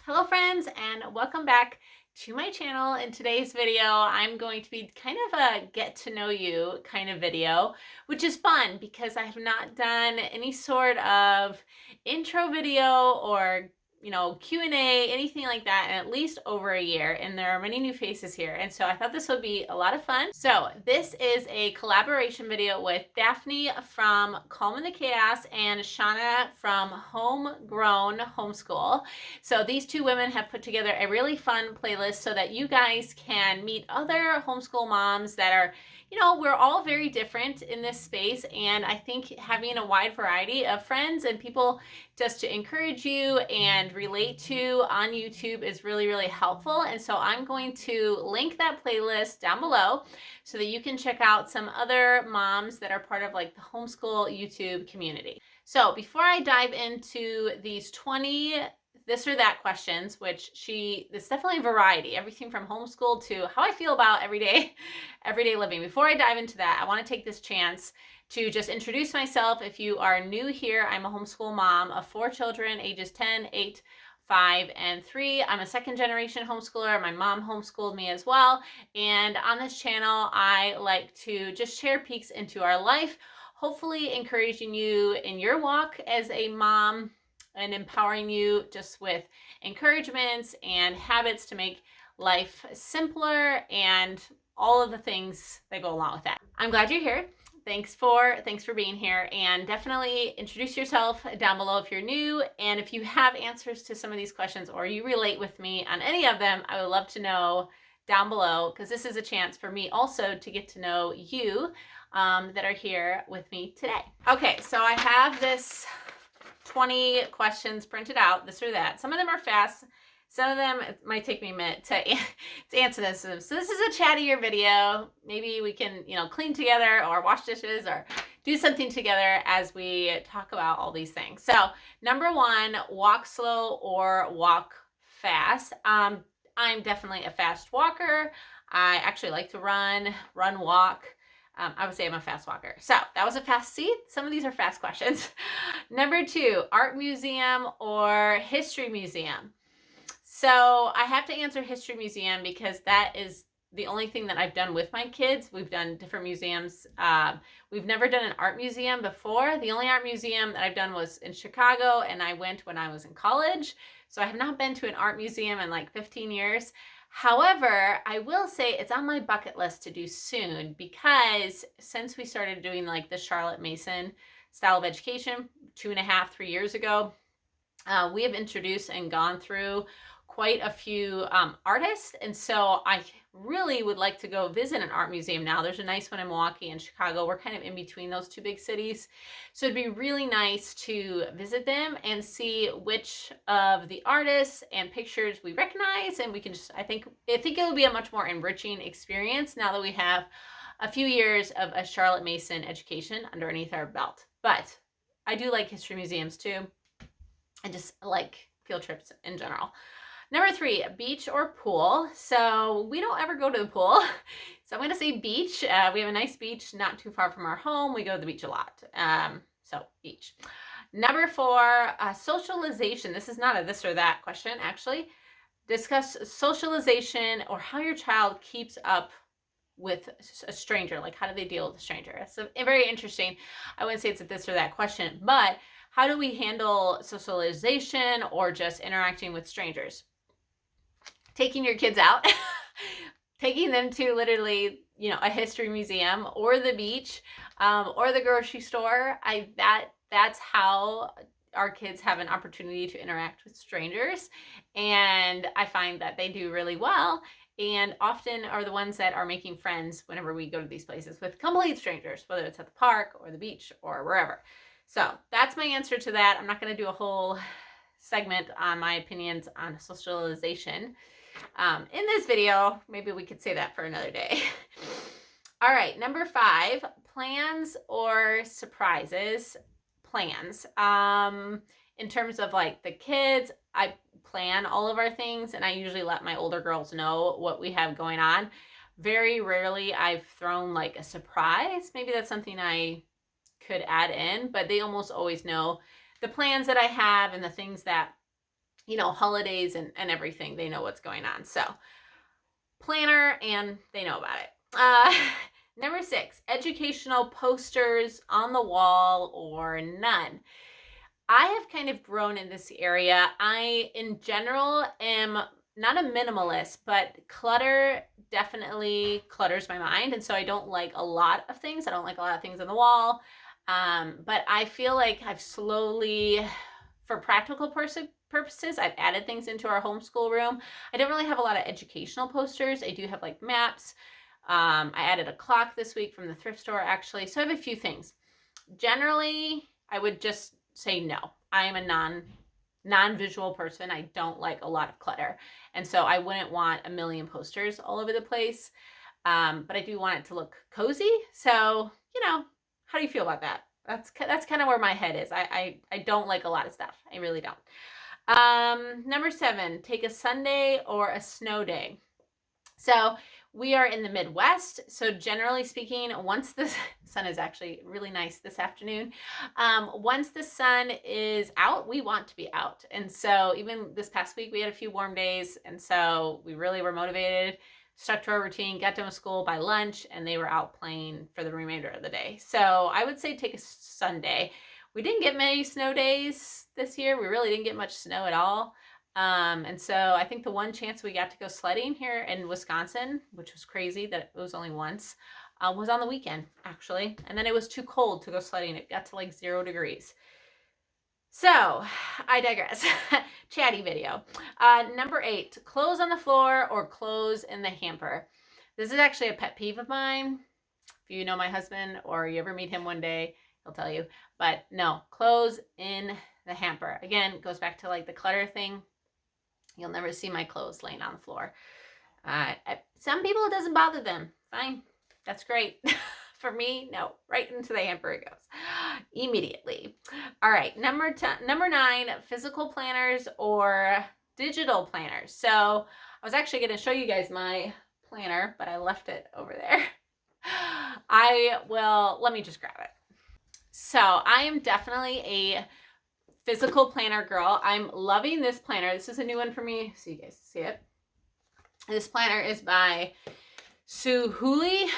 Hello friends, and welcome back to my channel. In today's video, I'm going to be kind of a get to know you kind of video, which is fun because I have not done any sort of intro video or Q&A, anything like that in at least over a year, and there are many new faces here, and so I thought this would be a lot of fun. So this is a collaboration video with Daphne from Calm in the Chaos and Shauna from Homegrown Homeschool. So these two women have put together a really fun playlist so that you guys can meet other homeschool moms that are, we're all very different in this space, and I think having a wide variety of friends and people just to encourage you and relate to on YouTube is really, really helpful. And so I'm going to link that playlist down below so that you can check out some other moms that are part of like the homeschool YouTube community. So before I dive into these 20 this or that questions, which it's definitely a variety, everything from homeschool to how I feel about everyday living. Before I dive into that, I want to take this chance to just introduce myself. If you are new here, I'm a homeschool mom of 4 children, ages 10, 8, 5, and 3. I'm a second generation homeschooler. My mom homeschooled me as well. And on this channel, I like to just share peeks into our life, hopefully encouraging you in your walk as a mom and empowering you just with encouragements and habits to make life simpler and all of the things that go along with that. I'm glad you're here. Thanks for being here, and definitely introduce yourself down below if you're new, and if you have answers to some of these questions or you relate with me on any of them, I would love to know down below, because this is a chance for me also to get to know you that are here with me today. Okay, so I have this 20 questions printed out, this or that. Some of them are fast. Some of them, it might take me a minute to answer this. So this is a chattier video. Maybe we can, clean together or wash dishes or do something together as we talk about all these things. So number 1, walk slow or walk fast. I'm definitely a fast walker. I actually like to run, walk. I would say I'm a fast walker. So that was a fast seat. Some of these are fast questions. Number 2, art museum or history museum. So I have to answer history museum because that is the only thing that I've done with my kids. We've done different museums. We've never done an art museum before. The only art museum that I've done was in Chicago, and I went when I was in college. So I have not been to an art museum in like 15 years. However, I will say it's on my bucket list to do soon, because since we started doing like the Charlotte Mason style of education 2.5, 3 years ago, we have introduced and gone through quite a few artists, and so I really would like to go visit an art museum now. There's a nice one in Milwaukee and Chicago. We're kind of in between those 2 big cities, so it'd be really nice to visit them and see which of the artists and pictures we recognize, and we can just I think it will be a much more enriching experience now that we have a few years of a Charlotte Mason education underneath our belt. But I do like history museums too. I just like field trips in general. Number 3, beach or pool. So we don't ever go to the pool. So I'm going to say beach. We have a nice beach not too far from our home. We go to the beach a lot. So beach. Number 4, socialization. This is not a this or that question, actually. Discuss socialization or how your child keeps up with a stranger. Like, how do they deal with a stranger? So very interesting. I wouldn't say it's a this or that question, but how do we handle socialization or just interacting with strangers? Taking your kids out, taking them to literally, a history museum or the beach or the grocery store. That's how our kids have an opportunity to interact with strangers. And I find that they do really well, and often are the ones that are making friends whenever we go to these places with complete strangers, whether it's at the park or the beach or wherever. So that's my answer to that. I'm not going to do a whole segment on my opinions on socialization in this video. Maybe we could say that for another day. All right, number 5, plans or surprises. Plans. In terms of like the kids, I plan all of our things, and I usually let my older girls know what we have going on. Very rarely I've thrown like a surprise. Maybe that's something I could add in, but they almost always know the plans that I have and the things that holidays and everything. They know what's going on. So planner, and they know about it. Number 6, educational posters on the wall or none. I have kind of grown in this area. I, in general, am not a minimalist, but clutter definitely clutters my mind. And so I don't like a lot of things. I don't like a lot of things on the wall. But I feel like I've slowly, for practical purposes, I've added things into our homeschool room. I don't really have a lot of educational posters. I do have like maps. I added a clock this week from the thrift store, actually. So I have a few things. Generally, I would just say no. I am a non-visual person. I don't like a lot of clutter. And so I wouldn't want a million posters all over the place. But I do want it to look cozy. So, how do you feel about that? That's kind of where my head is. I don't like a lot of stuff. I really don't. Number 7, take a Sunday or a snow day. So we are in the Midwest. So generally speaking, once the sun is actually really nice this afternoon, once the sun is out, we want to be out. And so even this past week, we had a few warm days. And so we really were motivated, stuck to our routine, got done with school by lunch, and they were out playing for the remainder of the day. So I would say take a Sunday. We didn't get many snow days this year. We really didn't get much snow at all. And so I think the one chance we got to go sledding here in Wisconsin, which was crazy that it was only once, was on the weekend, actually. And then it was too cold to go sledding. It got to like 0 degrees. So I digress. Chatty video. Number 8, clothes on the floor or clothes in the hamper. This is actually a pet peeve of mine. If you know my husband or you ever meet him one day, he'll tell you. But no, clothes in the hamper. Again, it goes back to like the clutter thing. You'll never see my clothes laying on the floor. Some people, it doesn't bother them. Fine. That's great. For me, no. Right into the hamper it goes. Immediately. All right. Number 9, physical planners or digital planners. So I was actually going to show you guys my planner, but I left it over there. Let me just grab it. So I am definitely a physical planner girl. I'm loving this planner. This is a new one for me, so you guys see it. This planner is by Socialization.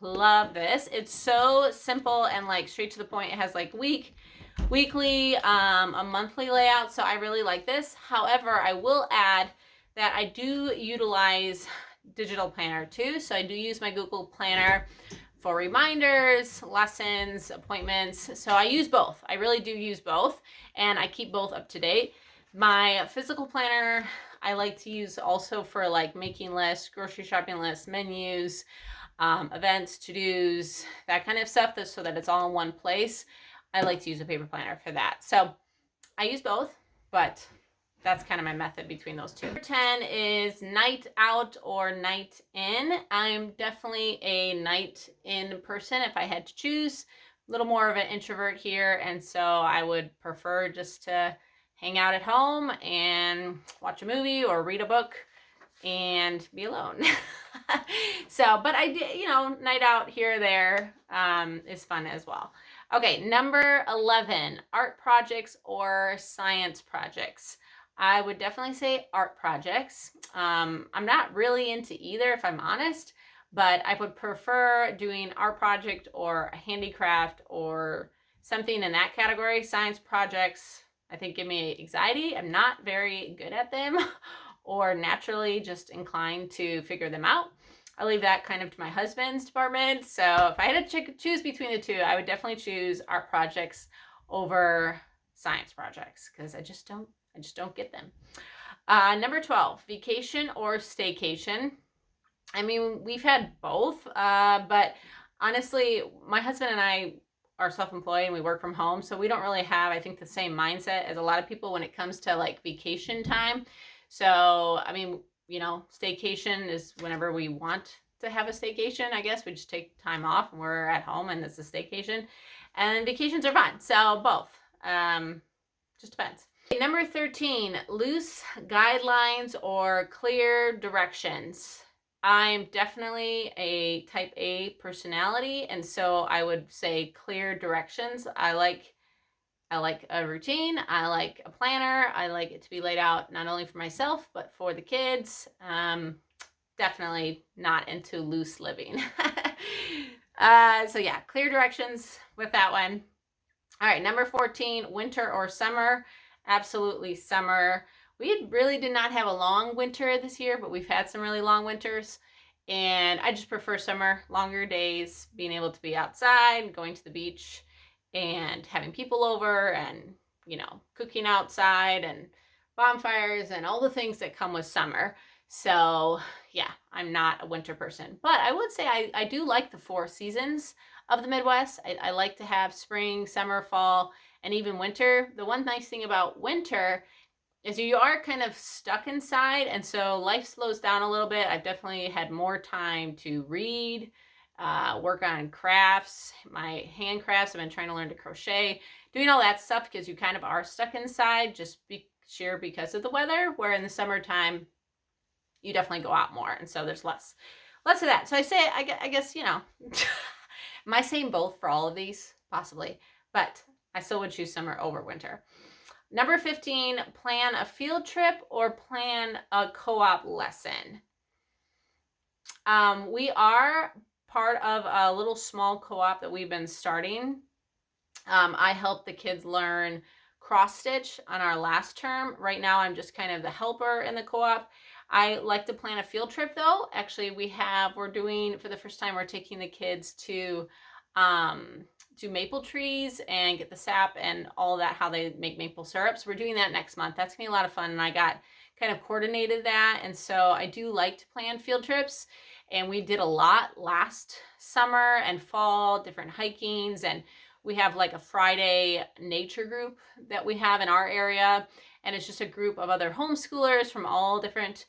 Love this. It's so simple and like straight to the point. It has like weekly, a monthly layout. So I really like this. However, I will add that I do utilize digital planner too. So I do use my Google Planner for reminders, lessons, appointments. So I use both. I really do use both, and I keep both up to date. My physical planner, I like to use also for like making lists, grocery shopping lists, menus, events, to-dos, that kind of stuff, so that it's all in one place. I like to use a paper planner for that. So I use both, but that's kind of my method between those two. Number 10 is night out or night in. I'm definitely a night in person if I had to choose. A little more of an introvert here, and so I would prefer just to hang out at home and watch a movie or read a book and be alone. So, but I did, night out here or there is fun as well. Okay, number 11, art projects or science projects. I would definitely say art projects. I'm not really into either, if I'm honest, but I would prefer doing art project or a handicraft or something in that category. Science projects, I think, give me anxiety. I'm not very good at them or naturally just inclined to figure them out. I leave that kind of to my husband's department. So if I had to choose between the two, I would definitely choose art projects over science projects because I just don't get them. Number 12, vacation or staycation. I mean, we've had both, but honestly, my husband and I are self-employed and we work from home, so we don't really have, I think, the same mindset as a lot of people when it comes to like vacation time. So, I mean, staycation is whenever we want to have a staycation, I guess. We just take time off and we're at home and it's a staycation. And vacations are fun. So both. Just depends. Okay, number 13, loose guidelines or clear directions. I'm definitely a type A personality, and so I would say clear directions. I like I like a routine. I like a planner. I like it to be laid out not only for myself, but for the kids. Definitely not into loose living. So yeah, clear directions with that one. All right, number 14, winter or summer. Absolutely summer. We really did not have a long winter this year, but we've had some really long winters. And I just prefer summer, longer days, being able to be outside, going to the beach, and having people over, and, cooking outside, and bonfires, and all the things that come with summer. So yeah, I'm not a winter person. But I would say I do like the 4 seasons of the Midwest. I like to have spring, summer, fall, and even winter. The one nice thing about winter is you are kind of stuck inside, and so life slows down a little bit. I've definitely had more time to read, work on crafts, my handcrafts. I've been trying to learn to crochet, doing all that stuff because you kind of are stuck inside just because of the weather, where in the summertime, you definitely go out more, and so there's less of that. So I guess, am I saying both for all of these? Possibly, but I still would choose summer over winter. Number 15, plan a field trip or plan a co-op lesson. We are part of a little small co-op that we've been starting. I helped the kids learn cross stitch on our last term. Right now, I'm just kind of the helper in the co-op. I like to plan a field trip though. Actually, we're doing, for the first time, we're taking the kids to do maple trees and get the sap and all that, how they make maple syrup. So we're doing that next month. That's gonna be a lot of fun. And I got kind of coordinated that. And so I do like to plan field trips. And we did a lot last summer and fall, different hikings, and we have like a Friday nature group that we have in our area. And it's just a group of other homeschoolers from all different,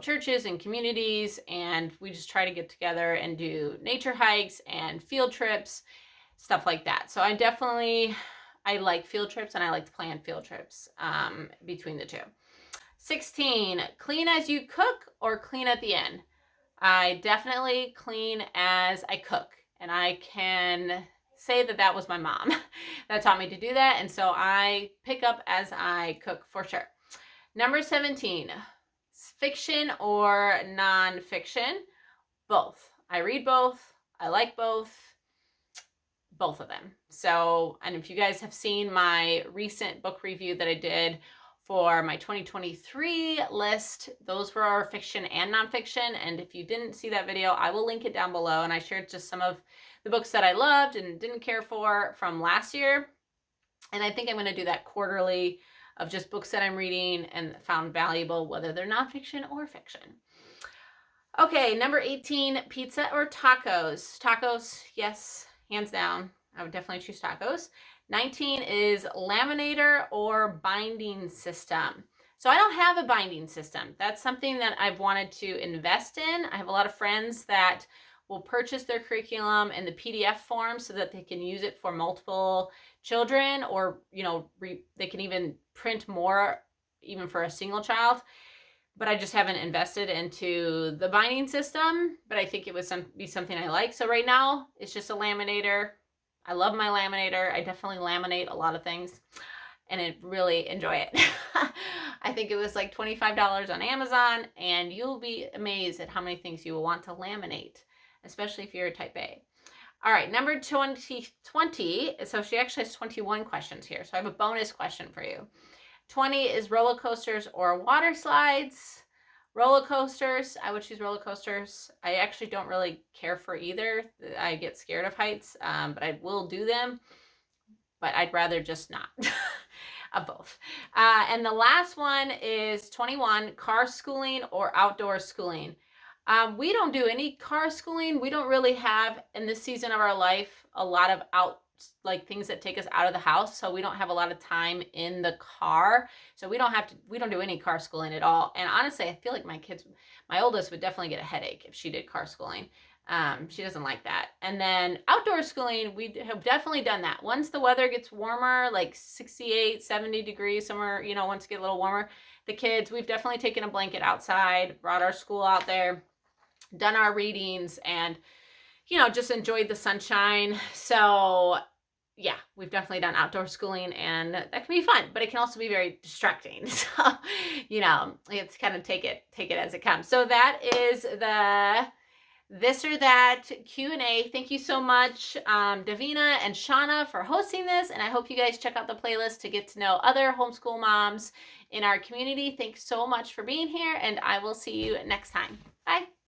churches and communities. And we just try to get together and do nature hikes and field trips, stuff like that. So I like field trips, and I like to plan field trips between the two. 16, clean as you cook or clean at the end. I definitely clean as I cook, and I can say that was my mom that taught me to do that, and so I pick up as I cook for sure. Number 17, fiction or nonfiction. Both. I read both. I like both of them. So, and if you guys have seen my recent book review that I did for my 2023 list, those were our fiction and nonfiction. And if you didn't see that video, I will link it down below. And I shared just some of the books that I loved and didn't care for from last year. And I think I'm going to do that quarterly, of just books that I'm reading and found valuable, whether they're nonfiction or fiction. Okay, number 18, pizza or tacos? Tacos, yes, hands down. I would definitely choose tacos. 19 is laminator or binding system. So I don't have a binding system. That's something that I've wanted to invest in. I have a lot of friends that will purchase their curriculum in the PDF form so that they can use it for multiple children, or, they can even print more even for a single child. But I just haven't invested into the binding system, but I think it would be something I like. So right now, it's just a laminator. I love my laminator. I definitely laminate a lot of things, and I really enjoy it. I think it was like $25 on Amazon, and you'll be amazed at how many things you will want to laminate, especially if you're a type A. All right, number 20. So she actually has 21 questions here. So I have a bonus question for you. 20 is roller coasters or water slides. Roller coasters, I would choose roller coasters. I actually don't really care for either. I get scared of heights, but I will do them. But I'd rather just not of both. And the last one is 21, car schooling or outdoor schooling. We don't do any car schooling. We don't really have, in this season of our life, a lot of things that take us out of the house. So we don't have a lot of time in the car. So we don't do any car schooling at all. And honestly, I feel like my oldest would definitely get a headache if she did car schooling. She doesn't like that. And then outdoor schooling, we have definitely done that. Once the weather gets warmer, like 68, 70 degrees, somewhere, once it gets a little warmer, we've definitely taken a blanket outside, brought our school out there, done our readings, and just enjoyed the sunshine. So yeah, we've definitely done outdoor schooling, and that can be fun, but it can also be very distracting. So, you have to kind of take it as it comes. So that is the this or that Q&A. Thank you so much, Davina and Shauna, for hosting this, and I hope you guys check out the playlist to get to know other homeschool moms in our community. Thanks so much for being here, and I will see you next time. Bye.